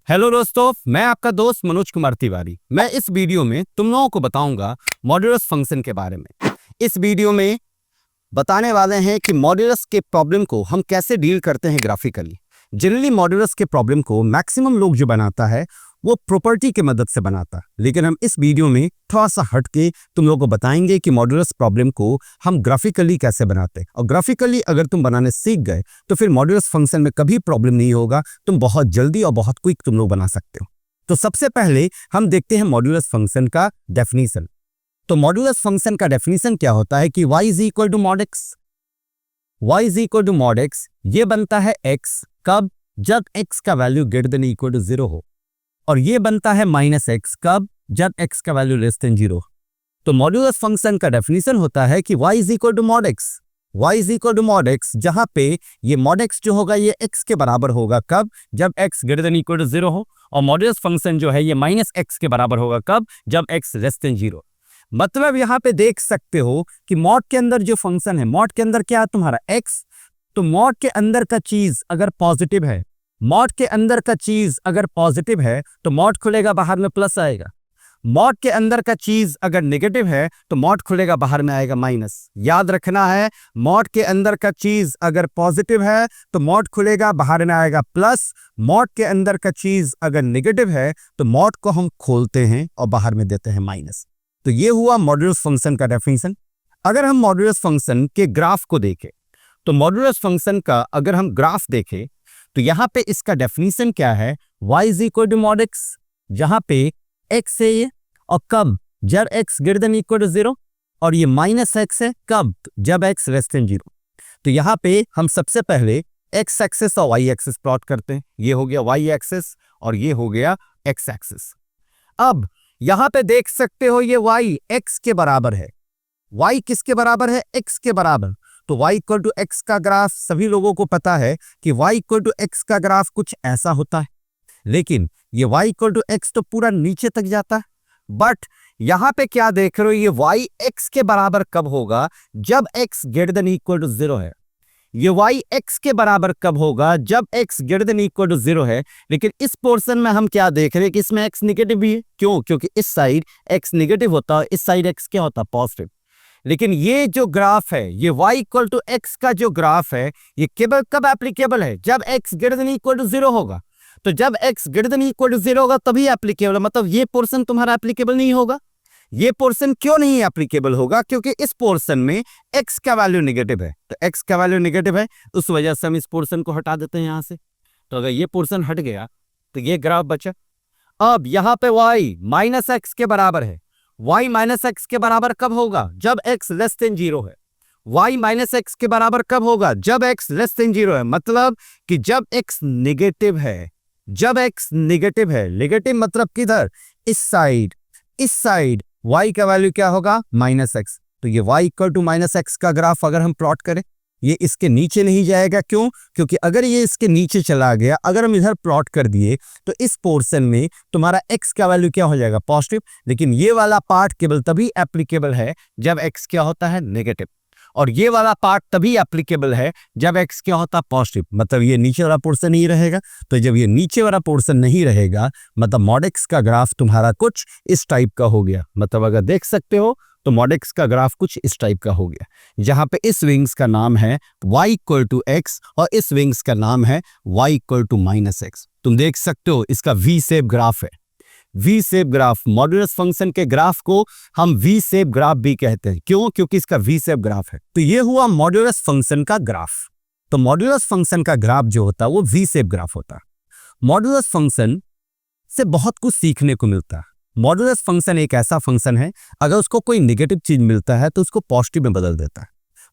Hello दोस्तों, मैं आपका दोस्त मनोज कुमार तिवारी। मैं इस वीडियो में तुम लोगों को बताऊंगा मॉड्यूलस फंक्शन के बारे में। इस वीडियो में बताने वाले हैं कि मॉड्यूलस के प्रॉब्लम को हम कैसे डील करते हैं ग्राफिकली। जनरली मॉड्यूलस के प्रॉब्लम को मैक्सिमम लोग जो बनाता है वो प्रॉपर्टी की मदद से बनाता है, लेकिन हम इस वीडियो में थोड़ा सा हट के तुम लोगों को बताएंगे कि मॉड्यूलस प्रॉब्लम को हम ग्राफिकली कैसे बनाते हैं। और ग्राफिकली अगर तुम बनाने सीख गए तो फिर मॉड्यूलस फंक्शन में कभी प्रॉब्लम नहीं होगा, तुम बहुत जल्दी और बहुत क्विक तुम लोग बना सकते हो। तो सबसे पहले हम देखते हैं मॉड्यूलस फंक्शन का डेफिनेशन। तो मॉड्यूलस फंक्शन का डेफिनेशन क्या होता है कि y is equal to mod x. y is equal to mod x ये बनता है x कब? जब x का value greater than equal to 0 हो, और ये बनता है माइनस एक्स कब? जब x का वैल्यू लेस देन 0। तो मॉड्यूलस फंक्शन का डेफिनेशन होता है कि y is equal to mod x. y is equal to mod x, जहां पे ये मॉड एक्स जो होगा ये x के बराबर होगा कब? जब x greater than equal to 0 हो, और मॉड्यूलस फंक्शन जो है ये माइनस एक्स के बराबर होगा कब? जब x लेस देन 0। मतलब यहाँ पे देख सकते हो कि मॉड के अंदर जो फंक्शन है, मॉड के अंदर क्या है तुम्हारा x। तो मॉड के अंदर का चीज अगर पॉजिटिव है, मॉड के अंदर का चीज अगर पॉजिटिव है तो मॉड खुलेगा, बाहर में प्लस आएगा। मॉड के अंदर का चीज अगर नेगेटिव है तो मॉड खुलेगा, बाहर में आएगा माइनस। याद रखना है, मॉड के अंदर का चीज अगर पॉजिटिव है तो मॉड खुलेगा, बाहर में आएगा प्लस। मॉड के अंदर का चीज अगर नेगेटिव है तो मॉड को हम खोलते हैं और बाहर में देते हैं माइनस। तो ये हुआ मॉड्यूलस फंक्शन का डेफिनेशन। अगर हम मॉड्यूलस फंक्शन के ग्राफ को देखें तो मॉड्यूलस फंक्शन का अगर हम ग्राफ देखें तो यहाँ पे इसका डेफिनेशन क्या है? y is equal to mod x, जहां पे x है ये, और कब? जब x greater than equal to 0, और ये माइनस एक्स है कब? जब x लेस देन 0। तो यहाँ पे हम सबसे पहले x एक्सिस और y एक्सिस प्लॉट करते हैं। ये हो गया y एक्सिस और ये हो गया x एक्सिस। अब यहाँ पे देख सकते हो ये y x के बराबर है। y किसके बराबर है? x के बराबर। तो y इक्वल टू एक्स का ग्राफ सभी लोगों को पता है कि y इक्वल टू एक्स का ग्राफ कुछ ऐसा होता है, लेकिन ये y इक्वल टू एक्स तो पूरा नीचे तक जाता है। बट यहाँ पे क्या देख रहे हो, ये y x के बराबर कब होगा? जब x greater than equal to 0 है। ये y x के बराबर कब होगा? जब x greater than equal to 0 है। लेकिन इस पोर्शन में हम क्या देख रहे हैं कि इसमें x निगेटिव भी है। क्यों? क्योंकि इस साइड x निगेटिव होता है, इस साइड x क्या होता है? पॉजिटिव। लेकिन ये जो ग्राफ है, ये y इक्वल टू एक्स का जो ग्राफ है, ये केवल कब एप्लीकेबल है? जब x greater than equal to 0 होगा। तो जब x greater than equal to 0 होगा तभी एप्लीकेबल है। मतलब ये पोर्शन तुम्हारा एप्लीकेबल नहीं होगा। ये पोर्शन क्यों नहीं एप्लीकेबल होगा? क्योंकि इस पोर्शन में x का वैल्यू नेगेटिव है। तो x का वैल्यू नेगेटिव है, उस वजह से हम इस पोर्शन को हटा देते हैं यहाँ से। तो अगर ये पोर्शन हट गया तो ये ग्राफ बचा। अब यहाँ पे y माइनस एक्स के बराबर है। y माइनस एक्स के बराबर कब होगा? जब x लेस देन 0 है। y माइनस एक्स के बराबर कब होगा? जब x लेस देन 0 है। मतलब कि जब x नेगेटिव है, जब x नेगेटिव है। नेगेटिव मतलब किधर? इस साइड, इस साइड y का वैल्यू क्या होगा? Minus x. तो ये y equal to minus x का ग्राफ अगर हम प्लॉट करें, ये इसके नीचे नहीं जाएगा। क्यों? क्योंकि अगर ये इसके नीचे चला गया, अगर हम इधर प्लॉट कर दिए तो इस पोर्शन में तुम्हारा x का वैल्यू क्या हो जाएगा? पॉजिटिव। लेकिन ये वाला पार्ट केवल तभी एप्लीकेबल है जब x क्या होता है? नेगेटिव। और ये वाला पार्ट तभी एप्लीकेबल है जब x क्या होता है? पॉजिटिव। मतलब ये नीचे वाला पोर्शन नहीं रहेगा। तो जब ये नीचे वाला पोर्शन नहीं रहेगा मतलब मॉड एक्स का ग्राफ तुम्हारा कुछ इस टाइप का हो गया। मतलब अगर देख सकते हो तो मॉड एक्स का ग्राफ कुछ इस टाइप का हो गया, जहां पे इस विंग्स का नाम है y इक्वल टू एक्स और इस विंग्स का नाम है y equal to minus x. तुम देख सकते हो इसका वी शेप ग्राफ है। V shape graph, modulus function के ग्राफ को हम वी शेप ग्राफ भी कहते हैं। क्यों? क्योंकि इसका वी शेप ग्राफ है। तो ये हुआ मॉड्यूलस फंक्शन का ग्राफ। तो मॉड्यूलस फंक्शन का ग्राफ जो होता है वो वी शेप ग्राफ होता है। मॉड्यूलस फंक्शन से बहुत कुछ सीखने को मिलता है। मॉड्यूलस फंक्शन एक ऐसा फंक्शन है, अगर उसको कोई नेगेटिव चीज मिलता है तो उसको पॉजिटिव में बदल देता है।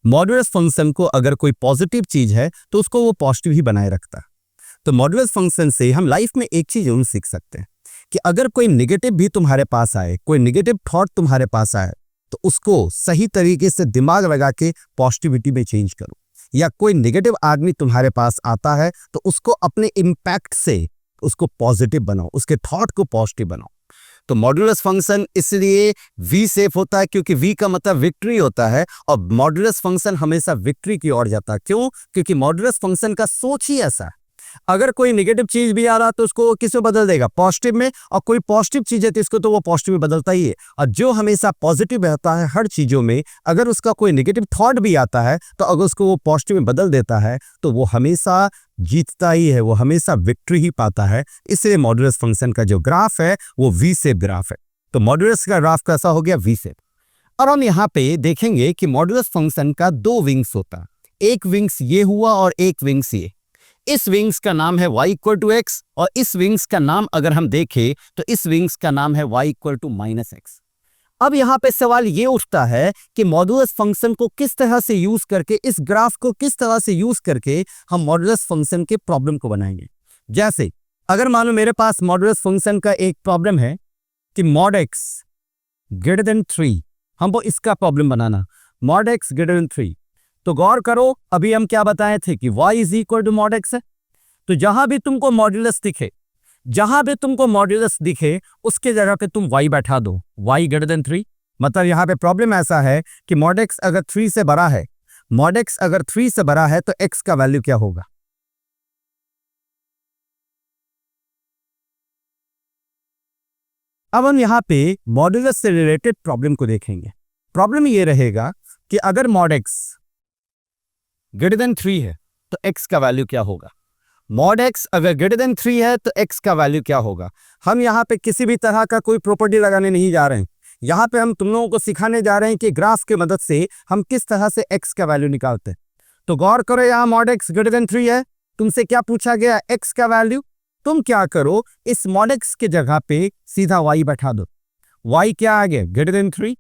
मॉड्यूलस फंक्शन को अगर कोई पॉजिटिव चीज है तो उसको वो पॉजिटिव ही बनाए रखता है। तो मॉड्यूलस फंक्शन से हम लाइफ में एक चीज जरूर सीख सकते हैं कि अगर कोई नेगेटिव भी तुम्हारे पास आए, कोई नेगेटिव थॉट तुम्हारे पास आए, तो उसको सही तरीके से दिमाग लगा के पॉजिटिविटी में चेंज करो। या कोई नेगेटिव आदमी तुम्हारे पास आता है तो उसको अपने इम्पैक्ट से उसको पॉजिटिव बनाओ, उसके थॉट को पॉजिटिव बनाओ। तो मॉड्यूलस फंक्शन इसलिए वी शेप होता है क्योंकि वी का मतलब विक्ट्री होता है, और मॉड्यूलस फंक्शन हमेशा विक्ट्री की ओर जाता है। क्यों? क्योंकि मॉड्यूलस फंक्शन का सोच ही ऐसा है। अगर कोई नेगेटिव चीज भी आ रहा तो उसको किस में बदल देगा, पॉजिटिव में, और कोई पॉजिटिव चीज है तो इसको तो वो पॉजिटिव में बदलता ही है। और जो हमेशा पॉजिटिव रहता है हर चीजों में, अगर उसका कोई नेगेटिव थॉट भी आता है तो अगर उसको वो पॉजिटिव में बदल देता है तो वो हमेशा जीतता ही है, वो हमेशा विक्ट्री ही पाता है। इसलिए मॉड्यूलस फंक्शन का जो ग्राफ है वो वी शेप ग्राफ है। तो मॉड्यूलस का ग्राफ कैसा हो गया, वी शेप। और हम यहाँ पे देखेंगे कि मॉड्यूलस फंक्शन का दो विंग्स होता है, एक विंग्स ये हुआ और एक विंग्स ये। इस विंग्स का नाम है y इक्वल टू एक्स, और इस विंग्स का नाम अगर हम देखें तो इस विंग्स का नाम है y equal to minus x. अब यहाँ पे सवाल ये उठता है कि मॉड्यूलस फंक्शन को किस तरह से यूज करके, इस ग्राफ को किस तरह से यूज करके हम मॉड्यूलस फंक्शन के प्रॉब्लम को बनाएंगे। जैसे अगर मान लो मेरे पास मॉड्यूलस फंक्शन का एक प्रॉब्लम है कि मॉड एक्स ग्रेटर देन 3, हमको इसका प्रॉब्लम बनाना, मॉड एक्स ग्रेटर देन 3। तो गौर करो, अभी हम क्या बताए थे कि y is equal to mod x है। तो जहां भी तुमको मॉड्यूलस दिखे, जहां भी तुमको मॉड्यूलस दिखे उसके जगह पे तुम y बैठा दो, y ग्रेटर देन 3। मतलब यहां पे प्रॉब्लम ऐसा है कि मॉड एक्स अगर 3 से बड़ा है, मॉड एक्स अगर 3 से बड़ा है तो x का वैल्यू क्या होगा। अब हम यहाँ पे मॉड्यूलस से रिलेटेड प्रॉब्लम को देखेंगे। प्रॉब्लम ये रहेगा कि अगर मॉड एक्स ग्रेटर देन 3 है तो x का वैल्यू क्या होगा। मॉड एक्स अगर ग्रेटर देन 3 है तो x का वैल्यू क्या होगा। हम यहाँ पे किसी भी तरह का कोई प्रॉपर्टी लगाने नहीं जा रहे हैं, यहाँ पे हम तुम लोगों को सिखाने जा रहे हैं कि ग्राफ की मदद से हम किस तरह से x का वैल्यू निकालते हैं। तो गौर करो, यहाँ मॉड एक्स ग्रेटर देन 3 है, तुमसे क्या पूछा गया, x का वैल्यू। तुम क्या करो, इस मॉड एक्स के जगह पे सीधा y बैठा दो। y क्या आ गया, ग्रेटर देन 3।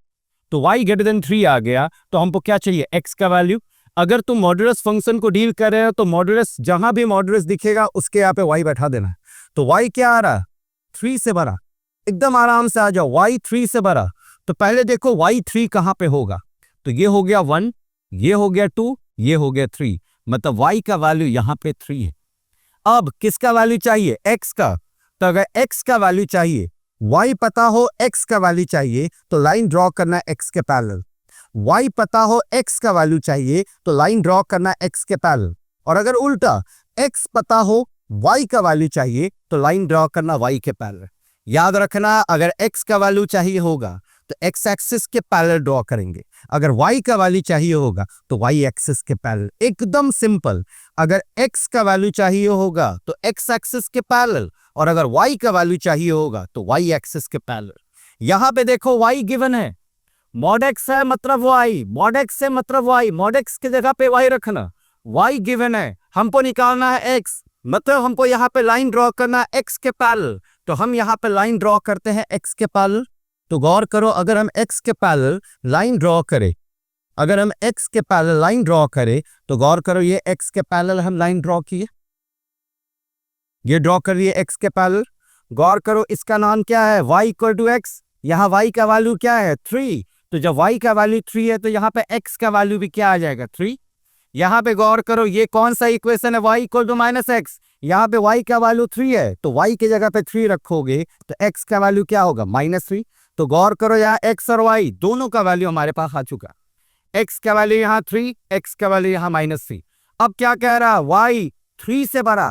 तो y ग्रेटर देन 3 आ गया तो हमको क्या चाहिए, x का वैल्यू। अगर तुम मॉड्यूलस फंक्शन को डील कर रहे हो तो मॉड्यूलस, जहां भी मॉड्यूलस दिखेगा उसके यहाँ पे y बैठा देना है। तो y क्या आ रहा, 3 से बड़ा, एकदम आराम से आ जाओ, y 3 से बड़ा। तो पहले देखो y 3 कहां पे होगा, तो ये हो गया 1, ये हो गया 2, ये हो गया 3, मतलब y का वैल्यू यहाँ पे 3 है। अब किसका वैल्यू चाहिए, x का। तो अगर x का वैल्यू चाहिए, y पता हो x का वैल्यू चाहिए तो लाइन ड्रॉ करना x के पैरेलल। y पता हो x का वैल्यू चाहिए तो लाइन ड्रॉ करना x के पैरेलल। और अगर उल्टा x पता हो y का वैल्यू चाहिए तो लाइन ड्रॉ करना y के पैरेलल। याद रखना, अगर x का वैल्यू चाहिए होगा तो x एक्सिस के पैरेलल ड्रॉ करेंगे, अगर y का वैल्यू चाहिए होगा तो y एक्सिस के पैरेलल। एकदम सिंपल, अगर x का वैल्यू चाहिए होगा तो x एक्सिस के पैरेलल, और अगर y का वैल्यू चाहिए होगा तो y एक्सिस के पैरेलल। यहां पे देखो y गिवन है, मॉड x है मतलब y, मॉड x है मतलब y, मॉड x की जगह पे y रखना, y गिवन है, हमको निकालना है x, मतलब हमको यहाँ पे लाइन ड्रॉ करना है x के पैरेलल। तो हम यहाँ पे लाइन ड्रॉ करते हैं x के पैरेलल। तो गौर करो, अगर हम x के पैरेलल लाइन ड्रॉ करें, अगर हम x के पैरेलल लाइन ड्रॉ करें तो गौर करो, ये x के पैरेलल हम लाइन ड्रॉ किए, ये ड्रॉ करिए x के पैरेलल। गौर करो, इसका नाम क्या है, y इक्वल टू एक्स। यहाँ y का वैल्यू क्या है, 3। तो जब y का वैल्यू 3 है तो यहाँ पे x का वैल्यू भी क्या आ जाएगा, 3। यहाँ पे गौर करो, ये कौन सा इक्वेशन है, y equal to minus x. यहाँ पे y का वैल्यू 3 है तो y की जगह पे 3 रखोगे तो x का वैल्यू क्या होगा, -3। तो गौर करो, यहाँ x और y दोनों का वैल्यू हमारे पास आ चुका, x का वैल्यू यहाँ 3, x का वैल्यू यहाँ -3। अब क्या कह रहा, y 3 से बड़ा,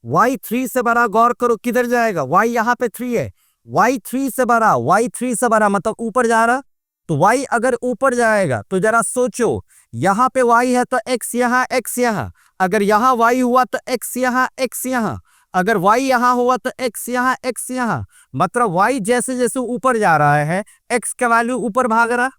y 3 से बड़ा। गौर करो किधर जाएगा, y यहाँ पे 3 है, y 3 से बड़ा, y 3 से बड़ा मतलब ऊपर जा रहा। तो y अगर ऊपर जाएगा तो जरा सोचो, यहाँ पे y है तो x यहाँ, x यहाँ, अगर यहाँ y हुआ तो x यहाँ, x यहाँ, अगर y यहाँ हुआ तो x यहाँ, x यहाँ, मतलब y जैसे जैसे ऊपर जा रहा है x का वैल्यू ऊपर भाग रहा,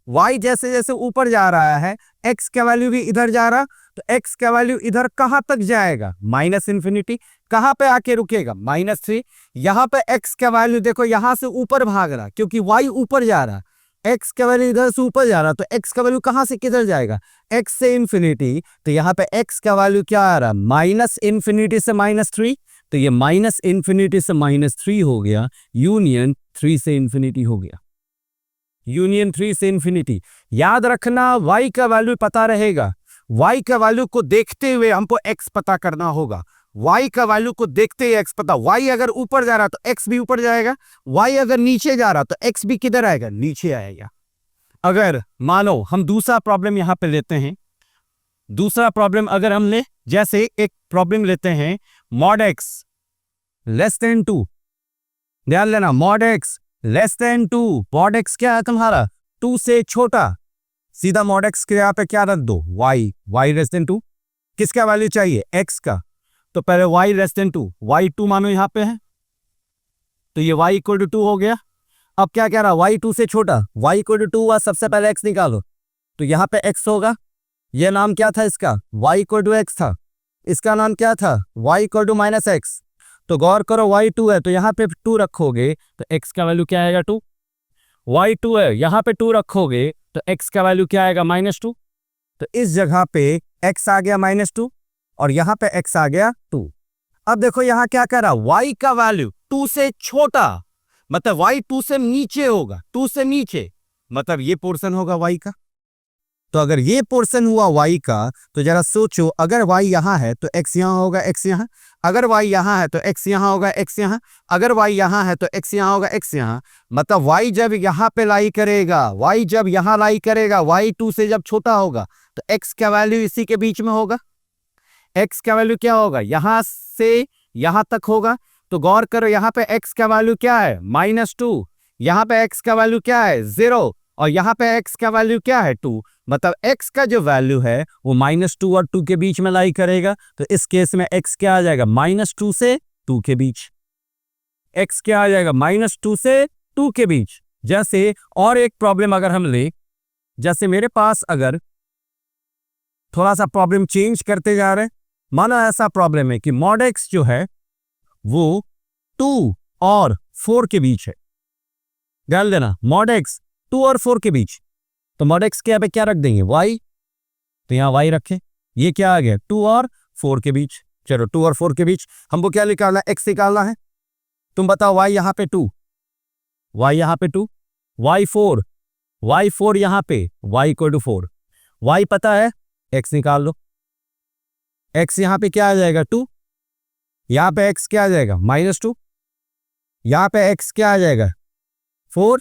y जैसे जैसे ऊपर जा रहा है x का वैल्यू भी इधर जा रहा। तो x का वैल्यू इधर कहां तक जाएगा, -इन्फिनिटी। कहां पे आके रुकेगा, -3। यहाँ पे x का वैल्यू देखो यहां से ऊपर भाग रहा क्योंकि y ऊपर जा रहा, x का वैल्यू इधर से ऊपर जा रहा, तो x का वैल्यू कहां से किधर जाएगा, x से इन्फिनिटी। तो यहाँ पे x का वैल्यू क्या आ रहा, -इन्फिनिटी से -3। तो ये -इन्फिनिटी से -3 हो गया, यूनियन 3 से इन्फिनिटी हो गया, यूनियन 3 से इन्फिनिटी। याद रखना, y का वैल्यू पता रहेगा, y का वैल्यू को देखते हुए हमको x पता करना होगा, y का वैल्यू को देखते हुए x पता। y अगर ऊपर जा रहा तो x भी ऊपर जाएगा, y अगर नीचे जा रहा तो x भी किधर आएगा, नीचे आएगा। अगर मानो हम दूसरा प्रॉब्लम यहाँ पे लेते हैं, दूसरा प्रॉब्लम अगर हम ले, जैसे एक प्रॉब्लम लेते हैं, मॉड एक्स लेस देन 2, ध्यान लेना, mod x less than 2, mod x क्या है तुम्हारा 2 से छोटा, सीधा मॉड एक्स के यहाँ पे क्या रख दो y लेस देन 2, किसका वैल्यू चाहिए x का, तो पहले y लेस देन 2, y2 मानो यहाँ पे है, तो ये y इक्वल टू 2 हो गया। अब क्या कह रहा y 2 से छोटा, y इक्वल टू 2 हुआ, सबसे पहले x निकालो, तो यहाँ पे x होगा, ये नाम क्या था इसका, y इक्वल टू x था, इसका नाम क्या था, y equal to minus x. तो गौर करो y 2 है तो यहाँ पे 2 रखोगे तो x का वैल्यू क्या आएगा 2, y 2 है यहाँ पे 2 रखोगे तो x का वैल्यू क्या आएगा -2, तो इस जगह पे x आ गया -2 और यहाँ पे x आ गया 2। अब देखो यहाँ क्या कह रहा, y का वैल्यू 2 से छोटा, मतलब y 2 से नीचे होगा, 2 से नीचे मतलब ये पोर्शन होगा y का। तो अगर ये पोर्शन हुआ y का तो जरा सोचो, अगर y यहाँ है तो x यहाँ होगा, x यहाँ, अगर y यहाँ है तो x यहाँ होगा, x यहाँ, अगर y यहाँ है तो x यहाँ होगा, x यहाँ, मतलब y जब यहाँ पे लाई करेगा, y जब यहाँ लाई करेगा, y 2 से जब छोटा होगा तो x का वैल्यू इसी के बीच में होगा, x का वैल्यू क्या होगा, यहाँ से यहाँ तक होगा। तो गौर करो यहाँ पे x का वैल्यू क्या है -2, यहाँ पे x का वैल्यू क्या है 0 और यहाँ पे x का वैल्यू क्या है 2, मतलब x का जो वैल्यू है वो -2 और 2 के बीच में लाई करेगा। तो इस केस में x क्या आ जाएगा, -2 से 2 के बीच, x क्या आ जाएगा -2 से 2 के बीच। जैसे और एक प्रॉब्लम अगर हम ले, जैसे मेरे पास अगर थोड़ा सा प्रॉब्लम चेंज करते जा रहे हैं, मानो ऐसा प्रॉब्लम है कि मॉड x जो है वो 2 और 4 के बीच है, ध्यान देना, मॉड x 2 और 4 के बीच, तो मॉड x के यहाँ पे क्या रख देंगे y, तो यहाँ y रखें, ये क्या आ गया 2 और 4 के बीच। चलो 2 और 4 के बीच हमको क्या निकालना है, x निकालना है, तुम बताओ y यहाँ पे 2, y यहाँ पे 2, y 4 यहाँ पे y इक्वल टू 4, y पता है x निकाल लो, x यहाँ पे क्या आ जाएगा 2, यहाँ पे x क्या आ जाएगा -2, यहाँ पे x क्या आ जाएगा 4,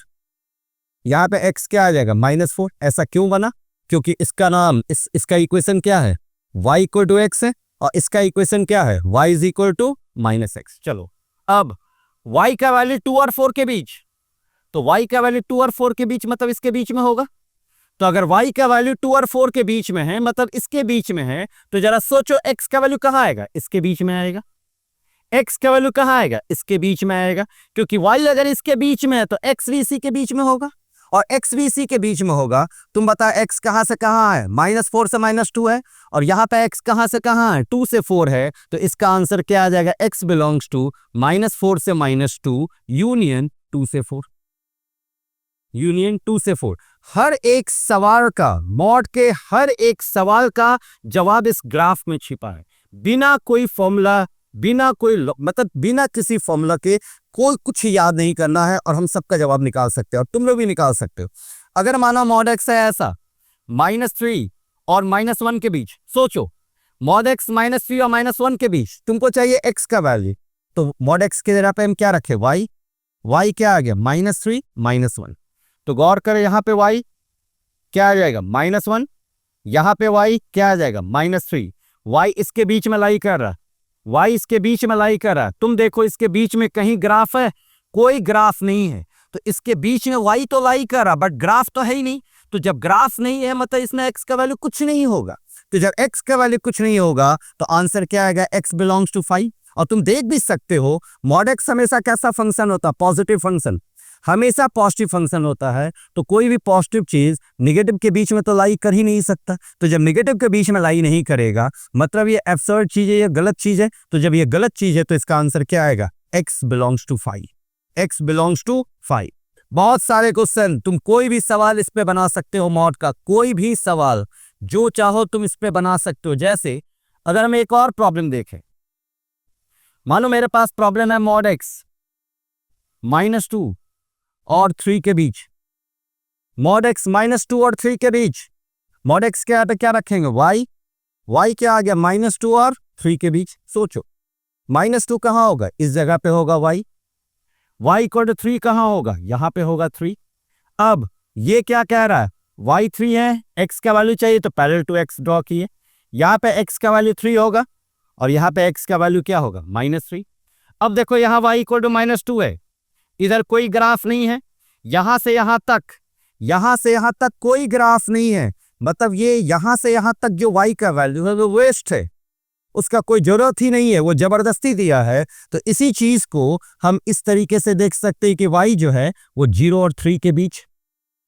यहाँ पे x क्या आ जाएगा -4। ऐसा क्यों बना, क्योंकि इसका नाम इसका इक्वेशन क्या है, y इक्वल टू x है और इसका इक्वेशन क्या है, y is equal to -x। चलो अब y का वैल्यू 2 और 4 के बीच, तो y का वैल्यू 2 और 4 के बीच मतलब इसके बीच में होगा। तो अगर y का वैल्यू 2 और 4 के बीच में है मतलब इसके बीच में है, तो जरा सोचो x का वैल्यू कहाँ आएगा, इसके बीच में आएगा, x का वैल्यू कहाँ आएगा, इसके बीच में आएगा, क्योंकि y अगर इसके बीच में है तो x भी इसी के बीच में होगा और x भी इसी के बीच में होगा। तुम बताओ x कहाँ से कहाँ है, -4 से -2 है और यहाँ पे x कहाँ से कहाँ है, 2 से 4 है, तो इसका आंसर क्या आ जाएगा, x बिलोंग्स टू -4 से -2 यूनियन 2 से 4, यूनियन 2 से 4। हर एक सवाल का, मॉड के हर एक सवाल का जवाब इस ग्राफ में छिपा है, बिना कोई फॉर्मूला, बिना कोई मतलब बिना किसी फॉर्मूला के कोई कुछ याद नहीं करना है और हम सबका जवाब निकाल सकते हैं और तुम लोग भी निकाल सकते हो। अगर माना मॉड x है ऐसा -3 और -1 के बीच, सोचो मॉड x -3 और -1 के बीच तुमको चाहिए x का वैल्यू, तो मॉड x के जगह पे हम क्या रखे y क्या आ गया -3 -1, तो गौर करें यहाँ पे y क्या आ जाएगा -1, यहाँ पे y क्या आ जाएगा -3, y इसके बीच में लाई कर रहा, y इसके बीच में लाई कर रहा है। तुम देखो इसके बीच में कहीं ग्राफ है, कोई ग्राफ नहीं है, तो इसके बीच में y तो लाई कर रहा बट ग्राफ तो है ही नहीं। तो जब ग्राफ नहीं है मतलब इसमें x का वैल्यू कुछ नहीं होगा, तो जब x का वैल्यू कुछ नहीं होगा तो आंसर क्या आएगा, x बिलोंग्स टू 5। और तुम देख भी सकते हो मॉड x हमेशा कैसा फंक्शन होता है, पॉजिटिव फंक्शन, हमेशा पॉजिटिव फंक्शन होता है। तो कोई भी पॉजिटिव चीज नेगेटिव के बीच में तो लाई कर ही नहीं सकता, तो जब नेगेटिव के बीच में लाई नहीं करेगा मतलब ये एब्सर्ड चीज है, ये गलत चीज है। तो जब ये गलत चीज है तो इसका आंसर क्या आएगा, x belongs to 5, x belongs to 5। बहुत सारे क्वेश्चन, तुम कोई भी सवाल इस पे बना सकते हो, मॉड का कोई भी सवाल जो चाहो तुम इस पे बना सकते हो। जैसे अगर हम एक और प्रॉब्लम देखें, मानो मेरे पास प्रॉब्लम है मॉड x -2 और 3 के बीच, मॉड x -2 और 3 के बीच, मॉड x के यहाँ पे क्या रखेंगे y क्या आ गया -2 और 3 के बीच। सोचो -2 कहाँ होगा, इस जगह पे होगा y इक्वल टू 3 कहाँ होगा, यहाँ पे होगा 3। अब ये क्या कह रहा है, y 3 है, x का वैल्यू चाहिए तो पैरेलल टू x ड्रॉ किए, यहाँ पे x का वैल्यू 3 होगा और यहाँ पे x का वैल्यू क्या होगा -3। अब देखो यहाँ y इक्वल टू -2 है, इधर कोई ग्राफ नहीं है, यहां से यहां तक कोई ग्राफ नहीं है, मतलब ये यहां से यहां तक जो y का वैल्यू है वो वेस्ट है, उसका कोई जरूरत ही नहीं है, वो जबरदस्ती दिया है। तो इसी चीज को हम इस तरीके से देख सकते हैं कि y जो है वो 0 और 3 के बीच,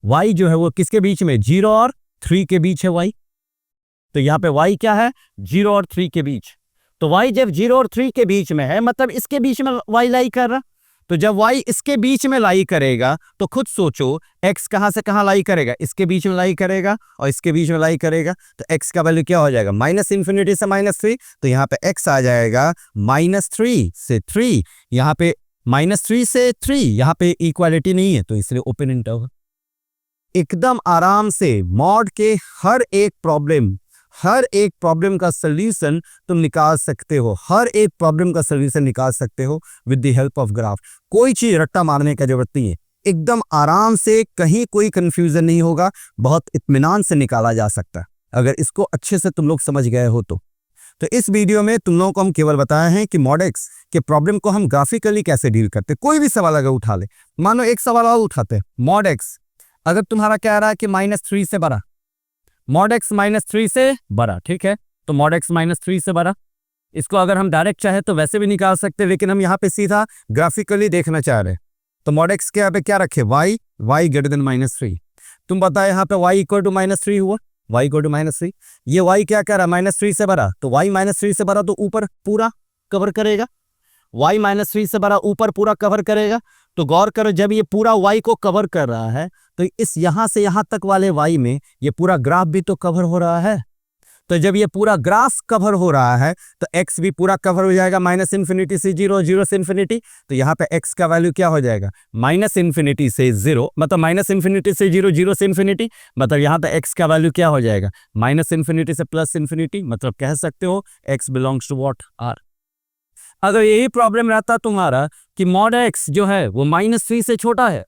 y जो है वो किसके बीच में, 0 और 3 के बीच है y। तो यहाँ पे y क्या है, 0 और 3 के बीच। तो y जब 0 और 3 के बीच में है, मतलब इसके बीच में y लाई कर रहा। तो जब y इसके बीच में लाई करेगा तो खुद सोचो x कहां से कहां लाई करेगा, इसके बीच में लाई करेगा और इसके बीच में लाई करेगा। तो x का वैल्यू क्या हो जाएगा, -∞ से -3। तो यहाँ पे x आ जाएगा -3 से 3, यहाँ पे -3 से 3, यहाँ पे इक्वालिटी नहीं है तो इसलिए ओपन इंटरवल। एकदम आराम से मॉड के हर एक प्रॉब्लम का सलूशन तुम निकाल सकते हो, हर एक प्रॉब्लम का सलूशन निकाल सकते हो with the help of graph. कोई चीज रट्टा मारने का जरूरत नहीं है, एकदम आराम से, कहीं कोई कंफ्यूजन नहीं होगा, बहुत इत्मीनान से निकाला जा सकता है अगर इसको अच्छे से तुम लोग समझ गए हो तो। इस वीडियो में तुम लोगों को हम केवल बताए हैं कि मॉड एक्स के प्रॉब्लम को हम ग्राफिकली कैसे डील करते। कोई भी सवाल अगर उठा ले, मानो एक सवाल और उठाते हैं, मॉड एक्स अगर तुम्हारा कह रहा है कि -3 से बड़ा, मॉड एक्स -3 से बड़ा, ठीक है, तो मॉड एक्स -3 से बड़ा, इसको अगर हम डायरेक्ट चाहे तो वैसे भी निकाल सकते, लेकिन हम यहाँ पे सीधा ग्राफिकली देखना चाह रहे हैं। तो मॉड एक्स के यहाँ पे क्या रखे, y ग्रेटर देन -3। तुम बताओ यहाँ पे y इक्वल टू -3 हुआ, y इक्वल टू -3, ये y क्या कह रहा है, -3 से बड़ा, तो y -3 से बड़ा तो ऊपर पूरा कवर करेगा, y -3 से बड़ा ऊपर पूरा कवर करेगा। तो गौर करो, जब ये पूरा y को कवर कर रहा है तो इस यहां से यहां तक वाले y में ये पूरा ग्राफ भी तो कवर हो रहा है। तो जब ये पूरा ग्राफ कवर हो रहा है तो x भी पूरा कवर हो जाएगा, -∞ से 0, 0 से ∞। तो यहाँ पे x का वैल्यू क्या हो जाएगा, -∞ से 0, मतलब -∞ से 0, 0 से ∞, मतलब यहाँ पे x का वैल्यू क्या हो जाएगा, -∞ से +∞, मतलब कह सकते हो x belongs to what, r। अगर यही प्रॉब्लम रहता तुम्हारा कि मॉड x जो है वो -3 से छोटा है,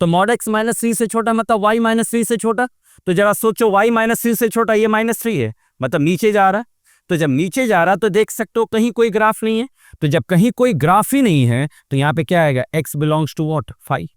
तो मॉड x -3 से छोटा मतलब y -3 से छोटा। तो जरा सोचो, y -3 से छोटा, ये -3 है, मतलब नीचे जा रहा है। तो जब नीचे जा रहा तो देख सकते हो कहीं कोई ग्राफ नहीं है। तो जब कहीं कोई ग्राफ ही नहीं है तो यहाँ पे क्या आएगा, x belongs to what, 5,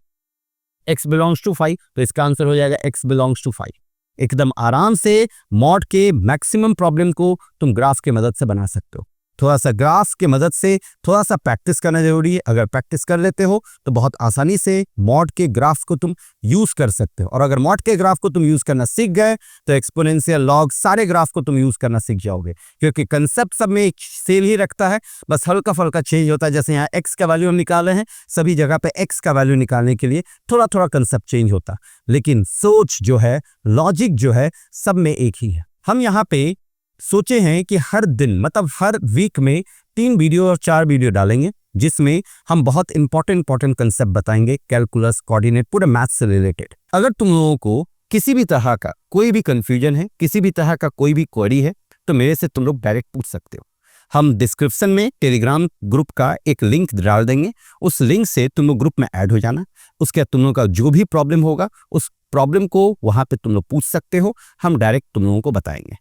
x belongs to 5। तो इसका आंसर हो जाएगा x बिलोंग्स टू 5। एकदम आराम से मॉड के मैक्सिमम प्रॉब्लम को तुम ग्राफ की मदद से बना सकते हो। थोड़ा सा ग्राफ की मदद से थोड़ा सा प्रैक्टिस करना जरूरी है। अगर प्रैक्टिस कर लेते हो तो बहुत आसानी से मॉड के ग्राफ को तुम यूज कर सकते हो। और अगर मॉड के ग्राफ को तुम यूज करना सीख गए तो एक्सपोनेंशियल, लॉग, सारे ग्राफ को तुम यूज करना सीख जाओगे, क्योंकि कंसेप्ट सब में एक सेल ही रखता है, बस हल्का फल्का चेंज होता है। जैसे यहाँ एक्स का वैल्यू हम निकाले हैं, सभी जगह पे एक्स का वैल्यू निकालने के लिए थोड़ा थोड़ा कंसेप्ट चेंज होता, लेकिन सोच जो है, लॉजिक जो है, सब में एक ही है। हम यहाँ पे सोचे हैं कि हर दिन, मतलब हर वीक में 3 वीडियो और 4 वीडियो डालेंगे, जिसमें हम बहुत इंपॉर्टेंट कंसेप्ट बताएंगे, कैलकुलस, कोऑर्डिनेट, पूरे मैथ्स से रिलेटेड। अगर तुम लोगों को किसी भी तरह का कोई भी कंफ्यूजन है, किसी भी तरह का कोई भी क्वेरी है, तो मेरे से तुम लोग डायरेक्ट पूछ सकते हो। हम डिस्क्रिप्शन में टेलीग्राम ग्रुप का एक लिंक डाल देंगे, उस लिंक से तुम लोग ग्रुप में ऐड हो जाना। उसके बाद तुम लोगों का जो भी प्रॉब्लम होगा, उस प्रॉब्लम को वहां पे तुम लोग पूछ सकते हो, हम डायरेक्ट तुम लोगों को बताएंगे।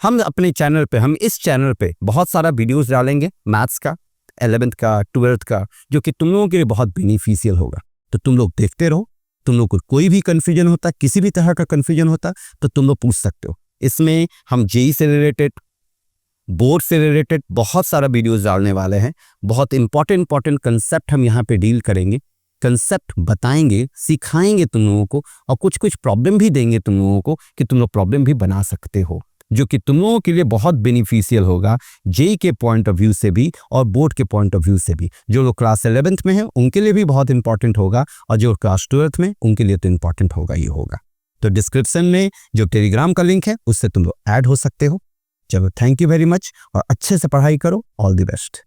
हम अपने चैनल पे, हम इस चैनल पे बहुत सारा वीडियोस डालेंगे मैथ्स का, 11th का, 12th का, जो कि तुम लोगों के लिए बहुत बेनिफिशियल होगा। तो तुम लोग देखते रहो। तुम लोग को कोई भी कंफ्यूजन होता, किसी भी तरह का कंफ्यूजन होता, तो तुम लोग पूछ सकते हो। इसमें हम जेईई से रिलेटेड, बोर्ड से रिलेटेड बहुत सारा वीडियोस डालने वाले हैं। बहुत इंपॉर्टेंट कंसेप्ट हम यहाँ पे डील करेंगे, कंसेप्ट बताएंगे, सिखाएंगे तुम लोगों को, और कुछ प्रॉब्लम भी देंगे तुम लोगों को कि तुम लोग प्रॉब्लम भी बना सकते हो, जो कि तुम लोगों के लिए बहुत बेनिफिशियल होगा, जेईई के पॉइंट ऑफ व्यू से भी और बोर्ड के पॉइंट ऑफ व्यू से भी। जो लोग क्लास 11th में हैं उनके लिए भी बहुत इंपॉर्टेंट होगा, और जो क्लास 12th में उनके लिए तो इंपॉर्टेंट होगा ही होगा। तो डिस्क्रिप्शन में जो टेलीग्राम का लिंक है उससे तुम लोग ऐड हो सकते हो। चलो, थैंक यू वेरी मच, और अच्छे से पढ़ाई करो। All the best.